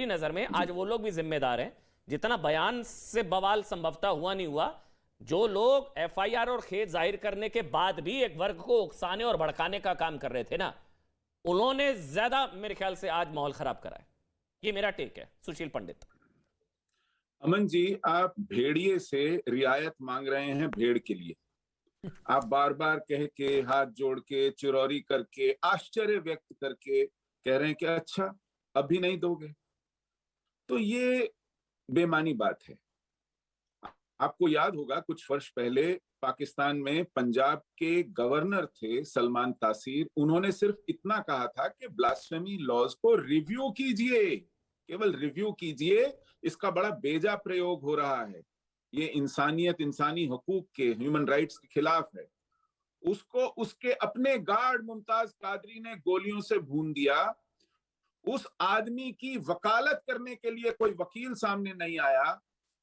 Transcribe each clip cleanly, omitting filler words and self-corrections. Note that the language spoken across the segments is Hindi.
नजर में आज वो लोग भी जिम्मेदार हैं। जितना बयान से बवाल संभवतः हुआ नहीं हुआ, जो लोग एफआईआर और खेद जाहिर करने के बाद भी एक वर्ग को उकसाने और भड़काने का काम कर रहे थे ना, उन्होंने ज्यादा मेरे ख्याल से आज माहौल खराब करा है। ये मेरा टेक है। सुशील पंडित। अमन जी, आप भेड़िए से रियायत मांग रहे हैं भेड़ के लिए। आप बार बार कह के, हाथ जोड़ के, चिरौरी करके, आश्चर्य व्यक्त करके कह रहे हैं कि अच्छा अभी नहीं दोगे, तो ये बेमानी बात है। आपको याद होगा कुछ वर्ष पहले पाकिस्तान में पंजाब के गवर्नर थे सलमान तासीर, उन्होंने सिर्फ इतना कहा था कि ब्लास्फेमी लॉज को रिव्यू कीजिए, केवल रिव्यू कीजिए, इसका बड़ा बेजा प्रयोग हो रहा है, ये इंसानियत, इंसानी हकूक के, ह्यूमन राइट्स के खिलाफ है। उसको उसके अपने गार्ड मुमताज कादरी ने गोलियों से भून दिया। उस आदमी की वकालत करने के लिए कोई वकील सामने नहीं आया।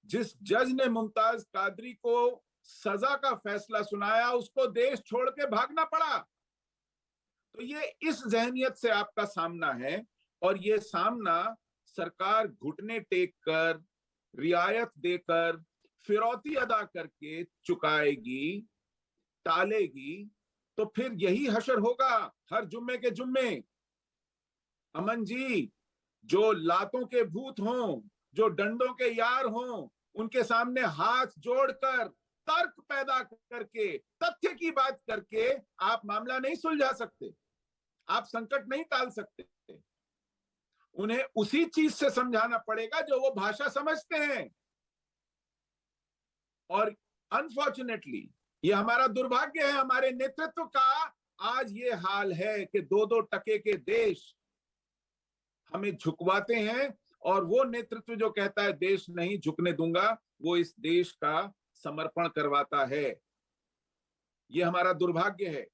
जिस जज ने मुमताज कादरी को सजा का फैसला सुनाया, उसको देश छोड़ के भागना पड़ा। तो ये इस जहनियत से आपका सामना है, और ये सामना सरकार घुटने टेक कर, रियायत देकर, फिरौती अदा करके चुकाएगी, टालेगी, तो फिर यही हशर होगा हर जुम्मे के जुम्मे। अमन जी, जो लातों के भूत हों, जो डंडों के यार हों, उनके सामने हाथ जोड़कर, तर्क पैदा करके, तथ्य की बात करके आप मामला नहीं सुलझा सकते, आप संकट नहीं टाल सकते। उन्हें उसी चीज से समझाना पड़ेगा जो वो भाषा समझते हैं। और अनफॉर्चुनेटली ये हमारा दुर्भाग्य है, हमारे नेतृत्व का आज ये हाल है कि 2-2 टके के देश हमें झुकवाते हैं, और वो नेतृत्व जो कहता है देश नहीं झुकने दूंगा, वो इस देश का समर्पण करवाता है। ये हमारा दुर्भाग्य है,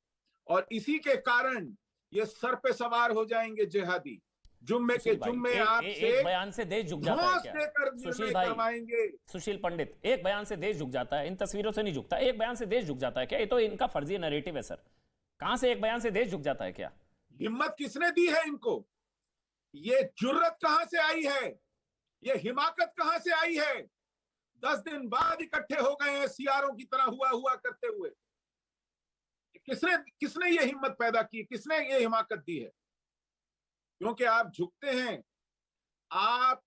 और इसी के कारण ये सर पे सवार हो जाएंगे जिहादी। जुम्मे के जुम्मे आपसे एक बयान से देश झुक जाता है क्या? सुशील भाई, करवाएंगे। सुशील पंडित, एक बयान से देश झुक जाता है? इन तस्वीरों से नहीं झुकता। एक बयान से देश झुक जाता है क्या? ये तो इनका फर्जी नैरेटिव है सर। कहां से एक बयान से देश झुक जाता है क्या? हिम्मत किसने दी है इनको? ये जुर्रत कहां से आई है? ये हिमाकत कहां से आई है? 10 दिन बाद इकट्ठे हो गए हैं सियारों की तरह हुआ हुआ करते हुए। किसने ये हिम्मत पैदा की? किसने ये हिमाकत दी है? क्योंकि आप झुकते हैं, आप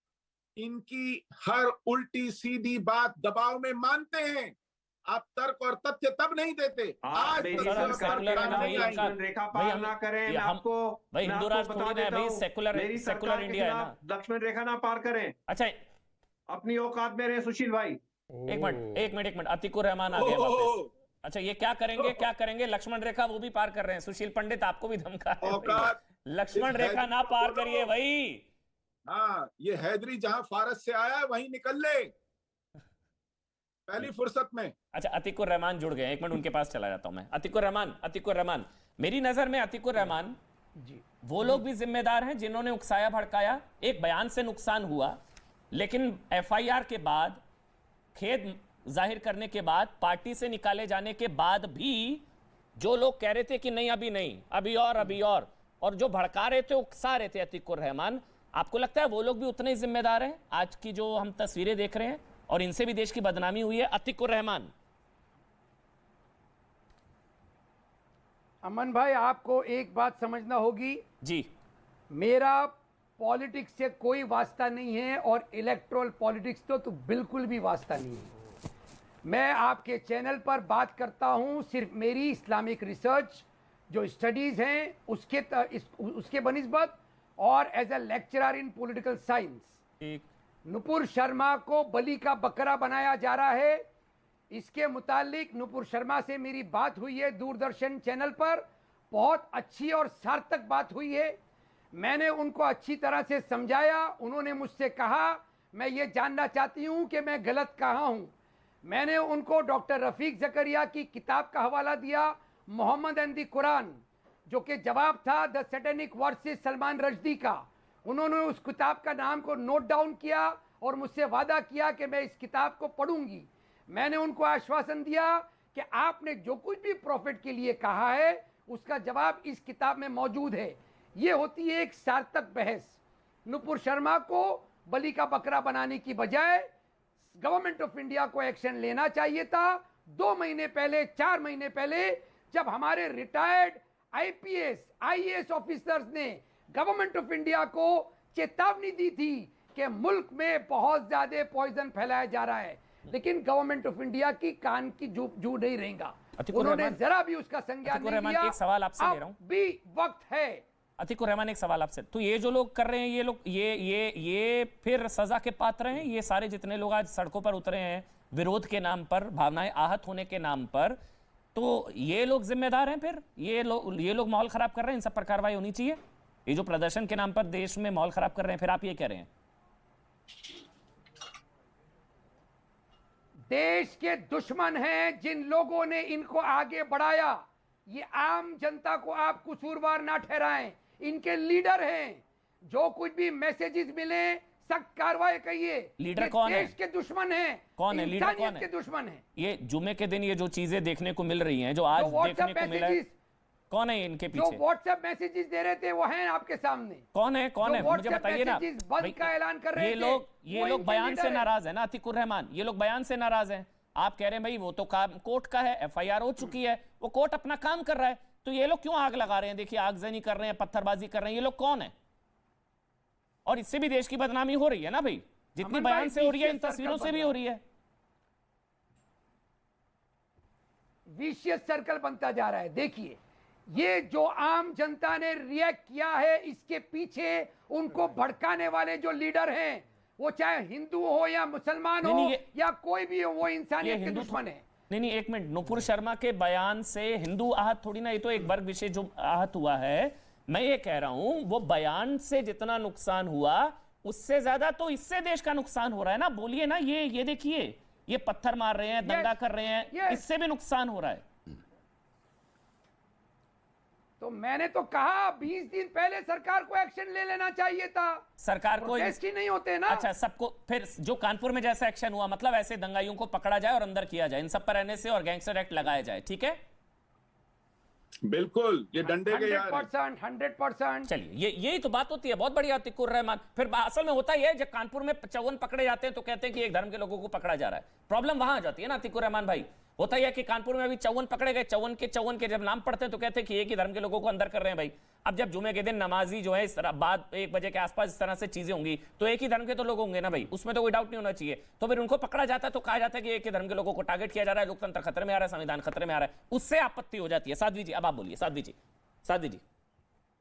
इनकी हर उल्टी सीधी बात दबाव में मानते हैं। आप तर्क और तथ्य तब नहीं देते। आज रेखा पार ना करें, मैं आपको बता देता हूं, मेरी सरकार के खिलाफ लक्ष्मण रेखा ना पार करें। अच्छा, अपनी औकात में रहे सुशील भाई। एक मिनट, अतीकुर रहमान आ गए वापस। अच्छा, ये क्या करेंगे? लक्ष्मण रेखा वो भी पार कर रहे हैं। सुशील पंडित, आपको भी धमका है, लक्ष्मण रेखा ना पार करिए भाई। हाँ, ये हैदरी जहां फारस से आया है वहीं निकल ले पहली फुर्सत में। अच्छा, अतीकुर रहमान जुड़ गए, एक मिनट उनके पास चला जाता हूं मैं। अतीकुर रहमान, मेरी नजर में अतीकुर रहमान जी वो लोग भी जिम्मेदार हैं जिन्होंने उकसाया भड़काया। एक बयान से नुकसान हुआ, लेकिन एफआईआर के बाद, खेद जाहिर करने के बाद, पार्टी से निकाले जाने के बाद भी जो लोग कह रहे थे कि नहीं अभी नहीं, अभी और जो भड़का रहे थे, उकसा रहे थे अतीकुर रहमान, आपको लगता है वो लोग भी उतने ही जिम्मेदार हैं आज की जो हम तस्वीरें देख रहे हैं, और इनसे भी देश की बदनामी हुई है? अतीकुर रहमान। अमन भाई, आपको एक बात समझना होगी जी, मेरा पॉलिटिक्स से कोई वास्ता नहीं है, और इलेक्टोरल पॉलिटिक्स तो बिल्कुल भी वास्ता नहीं है। मैं आपके चैनल पर बात करता हूं सिर्फ मेरी इस्लामिक रिसर्च जो स्टडीज हैं उसके बनिस्बत, और as a lecturer in political science. Nupur Sharma को बलि का बकरा बनाया जा रहा है, इसके मुतालिक नुपुर शर्मा से मेरी बात हुई है दूरदर्शन चैनल पर। बहुत अच्छी और सार्थक बात हुई है। मैंने उनको अच्छी तरह से समझाया। उन्होंने मुझसे कहा, मैं ये जानना चाहती हूं कि मैं गलत कहाँ हूं। मैंने उनको डॉक्टर रफीक जकरिया की किताब का हवाला दिया, मोहम्मद एंड द कुरान, जो कि जवाब था the satanic versus Salman Rushdie का। उन्होंने उस किताब का नाम को नोट डाउन किया और मुझसे वादा किया कि मैं इस किताब को पढ़ूंगी। मैंने उनको आश्वासन दिया कि आपने जो कुछ भी प्रॉफिट के लिए कहा है उसका जवाब इस किताब में मौजूद है। ये होती है एक सार्थक बहस। नुपुर शर्मा को बलि का बकरा बनाने की बजाय गवर्नमेंट ऑफ इंडिया को एक्शन लेना चाहिए था। 2 महीने पहले, 4 महीने पहले, जब हमारे रिटायर्ड आईपीएस, आईएएस ऑफिसर्स ने गवर्नमेंट ऑफ इंडिया को चेतावनी दी थी कि मुल्क में बहुत ज्यादा पॉइजन फैलाया जा रहा है, लेकिन गवर्नमेंट ऑफ इंडिया की कान की जू नहीं रहेगा, उन्होंने जरा भी उसका संज्ञान नहीं लिया। एक सवाल आपसे ले रहा हूं, भी वक्त है। अतिकुर रहमान, एक सवाल आपसे, तो ये जो लोग कर रहे हैं, ये लोग ये फिर सजा के पात्र हैं? ये सारे जितने लोग आज सड़कों पर उतरे हैं विरोध के नाम पर, भावनाएं आहत होने के नाम पर, तो ये लोग जिम्मेदार हैं? फिर ये लोग माहौल खराब कर रहे हैं, इन सब पर कार्रवाई होनी चाहिए? ये जो प्रदर्शन के नाम पर देश में माहौल खराब कर रहे हैं, फिर आप ये कह रहे हैं? देश के दुश्मन हैं जिन लोगों ने इनको आगे बढ़ाया, ये आम जनता को आप कसूरवार ना ठहराएं, इनके लीडर हैं। जो कुछ भी मैसेजेस मिले सख्त कार्रवाई कहिए। लीडर कौन है? देश के दुश्मन हैं। कौन है लीडर? कौन है? के दुश्मन हैं। ये जुमे के दिन ये जो चीजें देखने को मिल रही हैं, जो आज देखने को मिला है, कौन है इनके पीछे? जो व्हाट्सएप मैसेजेस दे रहे थे वो हैं आपके सामने। कौन है? कौन है मुझे बताइए ना। बंद का ऐलान कर रहे थे। ये लोग बयान से नाराज है ना अतिकुर रहमान, ये लोग बयान से नाराज हैं। आप कह रहे हैं भाई वो तो काम कोर्ट का है, एफआईआर हो चुकी है, वो कोर्ट अपना काम कर रहा है, तो ये लोग क्यों आग लगा रहे हैं? देखिए आगजनी कर रहे हैं, पत्थरबाजी कर रहे हैं, ये लोग कौन है? और इससे भी देश की बदनामी हो रही है ना भाई, जितनी बयान से हो रही है इन तस्वीरों से भी हो रही है। विशियस सर्कल बनता जा रहा है। देखिए ये जो आम जनता ने रिएक्ट किया है, इसके पीछे उनको भड़काने वाले जो लीडर हैं, वो चाहे हिंदू हो या मुसलमान हो या कोई भी हो, वो इंसानियत के दुश्मन है। नहीं, एक मिनट, नुपुर शर्मा के बयान से हिंदू आहत थोड़ी ना, ये तो एक वर्ग विशेष जो आहत हुआ है। मैं ये कह रहा हूं वो बयान से जितना नुकसान हुआ उससे ज्यादा तो इससे देश का नुकसान हो रहा है ना। बोलिए ना, ये देखिए, ये पत्थर मार रहे हैं, दंगा कर रहे हैं, इससे भी नुकसान हो रहा है। तो मैंने तो कहा 20 दिन पहले सरकार को एक्शन ले लेना चाहिए था। सरकार को ही नहीं होते ना। अच्छा, सबको फिर जो कानपुर में जैसा एक्शन हुआ, मतलब ऐसे दंगाइयों को पकड़ा जाए और अंदर किया जाए, इन सब पर एनएसए और गैंगस्टर एक्ट लगाया जाए, ठीक है? बिल्कुल, ये डंडे के यार 100%। चलिए, यही तो बात होती है। बहुत बढ़िया अतिकुर रहमान। फिर असल में होता ही है, जब कानपुर में 54 पकड़े जाते हैं तो कहते हैं कि एक धर्म के लोगों को पकड़ा जा रहा है। प्रॉब्लम वहां आ जाती है ना अतिकुर रहमान भाई। होता ही है कि कानपुर में अभी 54 पकड़े गए, 54 के जब नाम पढ़ते हैं तो कहते हैं कि एक ही धर्म के लोगों को अंदर कर रहे हैं भाई। अब जब जुमे के दिन नमाजी जो है इस तरह बाद 1 बजे के आसपास इस तरह से चीजें होंगी तो एक ही धर्म के तो लोग होंगे ना भाई, उसमें तो कोई डाउट नहीं होना चाहिए। तो फिर उनको पकड़ा जाता है तो कहा जाता है कि एक ही धर्म के लोगों को टारगेट किया जा रहा है, लोकतंत्र खतरे में आ रहा है, संविधान खतरे में आ रहा है, उससे आपत्ति हो जाती है। साध्वी जी, अब आप बोलिए। साध्वी जी।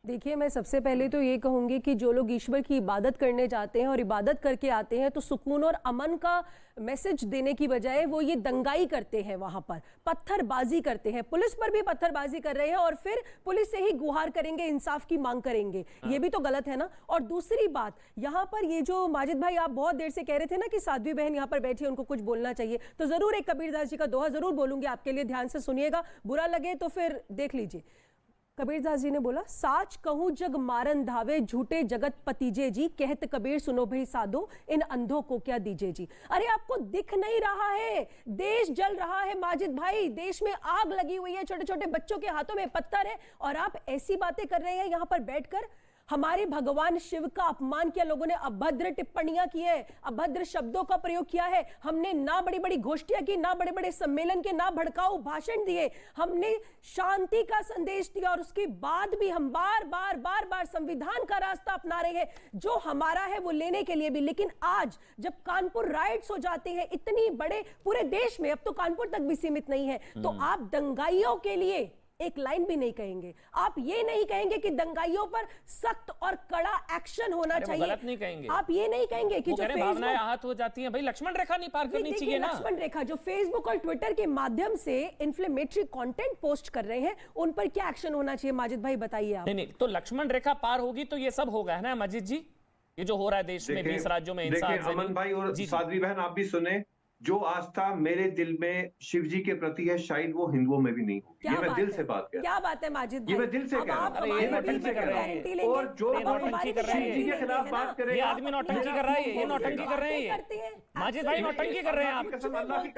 देखिए, मैं सबसे पहले तो ये कहूंगी कि जो लोग ईश्वर की इबादत करने जाते हैं और इबादत करके आते हैं तो सुकून और अमन का मैसेज देने की बजाय वो ये दंगाई करते हैं, वहां पर पत्थरबाजी करते हैं, पुलिस पर भी पत्थरबाजी कर रहे हैं और फिर पुलिस से ही गुहार करेंगे, इंसाफ की मांग करेंगे। ये भी तो गलत है ना। और दूसरी बात, यहाँ पर ये जो माजिद भाई आप बहुत देर से कह रहे थे ना कि साध्वी बहन यहाँ पर बैठी है, उनको कुछ बोलना चाहिए, तो जरूर एक कबीरदास जी का दोहा जरूर बोलूंगी आपके लिए, ध्यान से सुनिएगा, बुरा लगे तो फिर देख लीजिए। कबीरदास जी ने बोला, साच कहूं जग मारन धावे, झूठे जगत पतीजे जी, कहत कबीर सुनो भाई साधो, इन अंधों को क्या दीजे जी। अरे आपको दिख नहीं रहा है, देश जल रहा है माजिद भाई, देश में आग लगी हुई है, छोटे छोटे बच्चों के हाथों में पत्थर है और आप ऐसी बातें कर रहे हैं यहाँ पर बैठकर। हमारे भगवान शिव का अपमान किया लोगों ने, अभद्र टिप्पणियां की है, अभद्र शब्दों का प्रयोग किया है। हमने ना बड़ी बड़ी गोष्ठियां की, ना बड़े बड़े सम्मेलन के, ना भड़काऊ भाषण दिए, हमने शांति का संदेश दिया और उसके बाद भी हम बार बार संविधान का रास्ता अपना रहे हैं जो हमारा है वो लेने के लिए भी। लेकिन आज जब कानपुर राइट्स हो जाते हैं इतनी बड़े पूरे देश में, अब तो कानपुर तक भी सीमित नहीं है, तो आप दंगाइयों के लिए एक लाइन भी नहीं कहेंगे, आप ये नहीं कहेंगे कि दंगाइयों पर सख्त और कड़ा एक्शन होना चाहिए। गलत नहीं कहेंगे, आप ये नहीं कहेंगे कि जो भावनाएं आहत हो जाती हैं भाई, लक्ष्मण रेखा नहीं पार करनी चाहिए ना। लक्ष्मण रेखा जो फेसबुक और ट्विटर के माध्यम से इन्फ्लेमेटरी कंटेंट पोस्ट कर रहे हैं, उन पर क्या एक्शन होना चाहिए माजिद भाई, बताइए आप। नहीं, तो लक्ष्मण रेखा पार होगी तो ये सब होगा, है ना माजिद जी? ये जो हो रहा है देश में 20 राज्यों में, देखिए अमन भाई और साध्वी बहन, आप भी सुने, जो आस्था मेरे दिल में शिव जी के प्रति है, शायद वो हिंदुओं में भी नहीं होगी। ये मैं दिल से बात कह रहा हूं। क्या बात है माजिद ये मैं दिल से कह रहा हूं। ये मैं दिल से कह रहा हूं। और जो नौटंकी कर रहे हैं, शिव जी के खिलाफ बात करेगा, ये आदमी नौटंकी कर रहा है, ये नौटंकी कर रहे हैं, माजिद भाई नौटंकी कर रहे हैं आप। अल्लाह की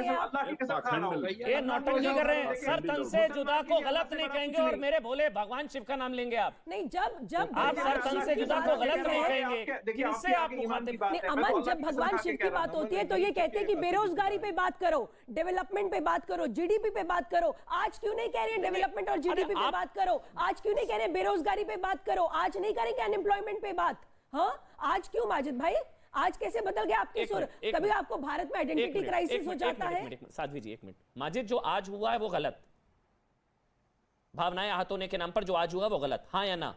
कसम खा रहा हूं। ये नौटंकी कर रहे हैं। सर तन से जुदा को गलत नहीं कहेंगे और मेरे भोले भगवान शिव का नाम लेंगे आप। नहीं, जब आप सर तन से जुदा को गलत नहीं कहेंगे, किससे आप मुखातिब? अमन, जब भगवान शिव की बात होती है तो ये कहते हैं कि बेरोजगारी पे बात करो, डेवलपमेंट पे बात करो, जीडीपी पे बात करो। आज क्यों नहीं कह रहे हैं डेवलपमेंट और जीडीपी पे बात करो? आज क्यों नहीं कह रहे बेरोजगारी पे बात करो? आज नहीं करेंगे अनएम्प्लॉयमेंट पे बात? हाँ, आज क्यों माजिद भाई? आज कैसे बदल गया आपकी सुर? कभी आपको भारत में आइडेंटिटी क्राइसिस हो जाता है? साध्वी जी, एक मिनट। माजिद, जो आज हुआ है वो गलत, भावनाएं आहत होने के नाम पर जो आज हुआ वो गलत, हाँ या ना?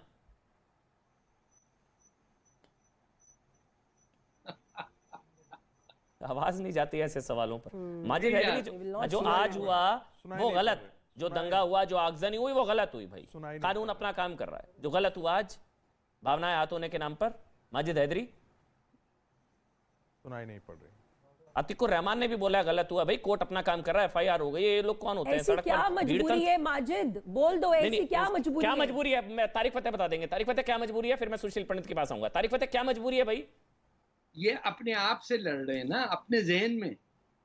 आवाज नहीं जाती ऐसे सवालों पर। माजिद हैदरी, जो आज हुआ वो गलत, जो दंगा हुआ, जो आगजनी हुई वो गलत हुई भाई। कानून अपना काम कर रहा है। जो गलत हुआ आज भावनाएं आहत होने के नाम पर, माजिद हैदरी सुनाई नहीं पड़ रही। अतिकुर रहमान ने भी बोला गलत हुआ भाई, कोर्ट अपना काम कर रहा है, एफआईआर हो गई। ये लोग कौन होते हैं सड़क पर? क्या मजबूरी है माजिद? बोल दो, ऐसी क्या मजबूरी क्या है? मजबूरी है? मैं तारिक फतेह बता देंगे। तारिक फतेह क्या मजबूरी है, फिर मैं सुशील पंडित के पास आऊंगा। तारिक फतेह क्या मजबूरी है भाई? ये अपने आप से लड़ रहे हैं ना, अपने जहन में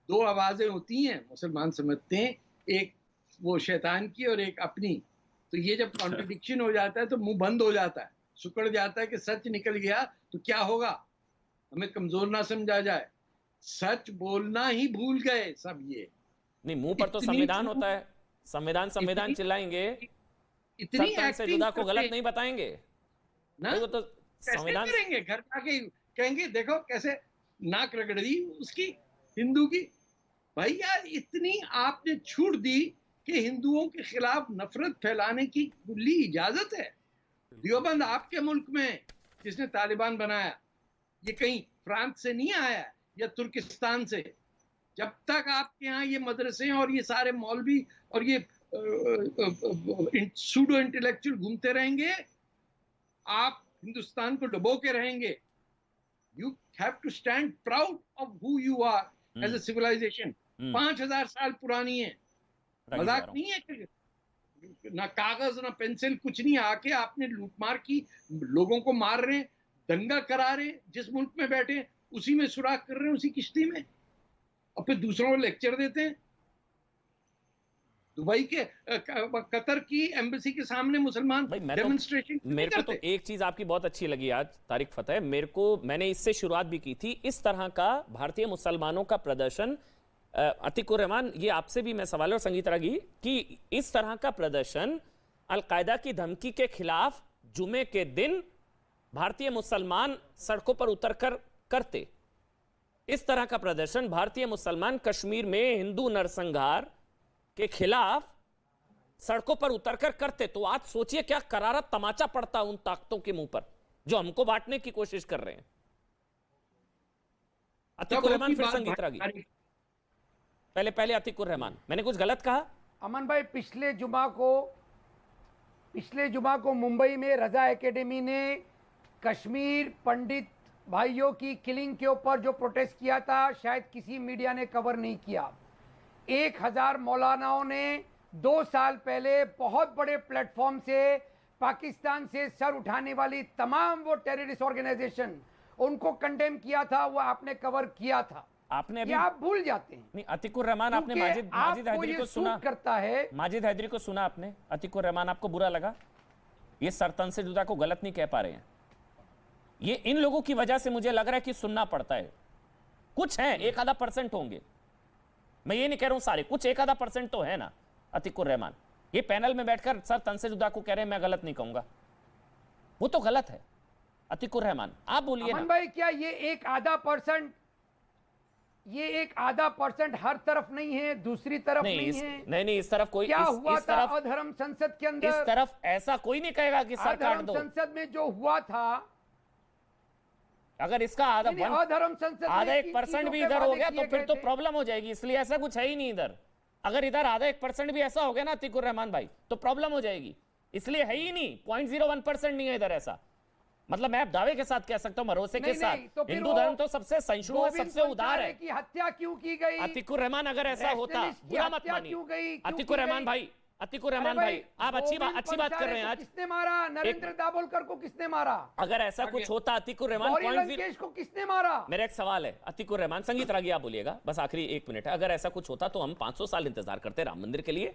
दो आवाजें होती हैं, मुसलमान समझते हैं, एक वो शैतान की और एक अपनी। तो ये जब कॉन्ट्रडिक्शन हो जाता है तो मुंह बंद हो जाता है, सुकड़ जाता है कि सच निकल गया तो क्या होगा, हमें कमजोर ना समझा जाए। सच बोलना ही भूल गए सब। ये नहीं, मुंह पर तो संविधान होता है, संविधान चिल्लाएंगे, इतनी से जुदा को गलत नहीं बताएंगे ना, वो तो संविधान करेंगे। घर जाके कहेंगे देखो कैसे नाक रगड़ दी उसकी, हिंदू की। भैया इतनी आपने छूट दी कि हिंदुओं के खिलाफ नफरत फैलाने की खुली इजाजत है। देवबंद आपके मुल्क में जिसने तालिबान बनाया, ये कहीं फ्रांस से नहीं आया या तुर्किस्तान से। जब तक आपके यहाँ ये मदरसे और ये सारे मौलवी और ये सूडो इंटेलेक्चुअल घूमते रहेंगे, आप हिंदुस्तान को डुबो के रहेंगे। You have to stand proud of who you are as a civilization. 5000 साल पुरानी है, मजाक नहीं है। ना कागज ना पेंसिल कुछ नहीं, आके आपने लूटमार की, लोगों को मार रहे हैं, दंगा करा रहे हैं, जिस मुल्क में बैठे उसी में सुराख कर रहे हैं, उसी किश्ती में, और फिर दूसरों को लेक्चर देते हैं। दुबई के कतर की एम्बेसी के सामने मुसलमान डेमोन्स्ट्रेशन। मेरे को तो एक चीज आपकी बहुत अच्छी लगी आज तारिक फतेह, मैंने इससे शुरुआत भी की थी। इस तरह का भारतीय मुसलमानों का प्रदर्शन, अतिकुर रहमान, ये आपसे भी मैं सवाल और संगीता की कि इस तरह का प्रदर्शन अलकायदा की धमकी के खिलाफ जुमे के दिन भारतीय मुसलमान सड़कों पर उतरकर करते। इस तरह का प्रदर्शन भारतीय मुसलमान कश्मीर में हिंदू नरसंहार के खिलाफ सड़कों पर उतरकर करते, तो आज सोचिए क्या करारा तमाचा पड़ता उन ताकतों के मुंह पर जो हमको बांटने की कोशिश कर रहे हैं। अतिकुर रहमान, फिर संगीता की। पहले अतिकुर रहमान, मैंने कुछ गलत कहा? अमन भाई, पिछले जुमा को मुंबई में रजा एकेडमी ने कश्मीर पंडित भाइयों की किलिंग के ऊपर जो प्रोटेस्ट किया था, शायद किसी मीडिया ने कवर नहीं किया। 1000 मौलानाओं ने 2 साल पहले बहुत बड़े प्लेटफॉर्म से पाकिस्तान से सर उठाने वाली तमाम वो टेररिस्ट ऑर्गेनाइजेशन, उनको कंडेम किया था, वो आपने कवर किया था। आपने अभी आप भूल जाते हैं। नहीं, अतिकुर रहमान, आपने माजिद हैदरी को सुना करता है, माजिद हैदरी को सुना आपने? अतिकुर रहमान, आपको बुरा लगा? ये सरतन से जुदा को गलत नहीं कह पा रहे हैं। ये इन लोगों की वजह से मुझे लग रहा है कि सुनना पड़ता है। कुछ हैं, 1-आधा% होंगे, मैं ये नहीं कह रहा हूं सारे, कुछ 1-आधा% तो है ना। अतिकुर रहमान ये पैनल में बैठकर सर तन से जुदा को कह रहे हैं, मैं गलत नहीं कहूंगा, वो तो गलत है। अतिकुर रहमान, आप बोलिए ना भाई, क्या ये 1-आधा% हर तरफ नहीं है, दूसरी तरफ नहीं है? नहीं, इस तरफ कोई, क्या हुआ था अधर्म संसद के अंदर? इस तरफ ऐसा कोई नहीं कहेगा कि सर काट दो। संसद में जो हुआ था, अगर इसका आधा 1% भी इधर हो गया तो फिर तो प्रॉब्लम हो जाएगी। इसलिए ऐसा कुछ है ही नहीं इधर। अगर इधर आधा 1% भी ऐसा हो गया ना अतिकुर रहमान भाई, तो प्रॉब्लम हो जाएगी। इसलिए है ही नहीं, 0.01% नहीं है इधर ऐसा। मतलब मैं दावे के साथ कह सकता हूँ, भरोसे के नहीं, साथ, नहीं, तो फिर हिंदू वो धर्म तो सबसे सहिष्णु है, गोविंद सबसे उदार है। की हत्या क्यों की गई? अतिकुर रहमान अगर ऐसा होता, नेशनलिस्ट की बुरा मत हत्या मानिए। क्यों गई? क्यों अतिकुर की रहमान गई? भाई, अतिकुर रहमान अरे भाई, आप अच्छी गोविंद बात कर रहे हैं पंचाले आज। को किसने मारा? नरेंद्र दाभोलकर को किसने मारा? अगर ऐसा कुछ होता, अतिकुर रहमान गौरी 0.0 लंकेश को किसने मारा? मेरा एक सवाल है, अतिकुर रहमान, संगीत रागी आप बोलिएगा, बस आखिरी 1 मिनट है। अगर ऐसा कुछ होता तो हम 500 साल इंतजार करते राम मंदिर के लिए,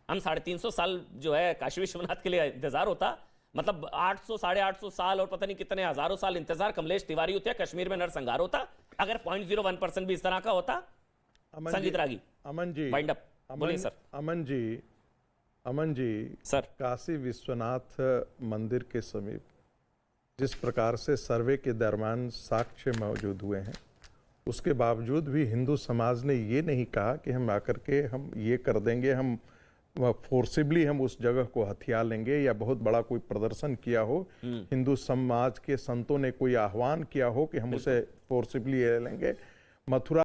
हम 350 साल जो है काशी विश्वनाथ के लिए इंतजार होता, मतलब 800 850 साल और पता नहीं कितने हजारों साल इंतजार कमलेश तिवारी होते, कश्मीर में नरसंहार होता, अगर 0.01% भी इस तरह का होता। संगीत रागी, अमन जी, वाइंड अप बोलिए सर। अमन जी सर, काशी विश्वनाथ मंदिर के समीप जिस प्रकार से सर्वे के दरमियान साक्ष्य मौजूद हुए हैं, उसके बावजूद भी हिंदू समाज ने ये नहीं कहा कि हम आकर के हम ये कर देंगे, हम फोर्सिबली हम उस जगह को हथिया लेंगे, या बहुत बड़ा कोई प्रदर्शन किया हो, हिंदू समाज के संतों ने कोई आह्वान किया हो कि हम उसे फोर्सिबली ले लेंगे। मथुरा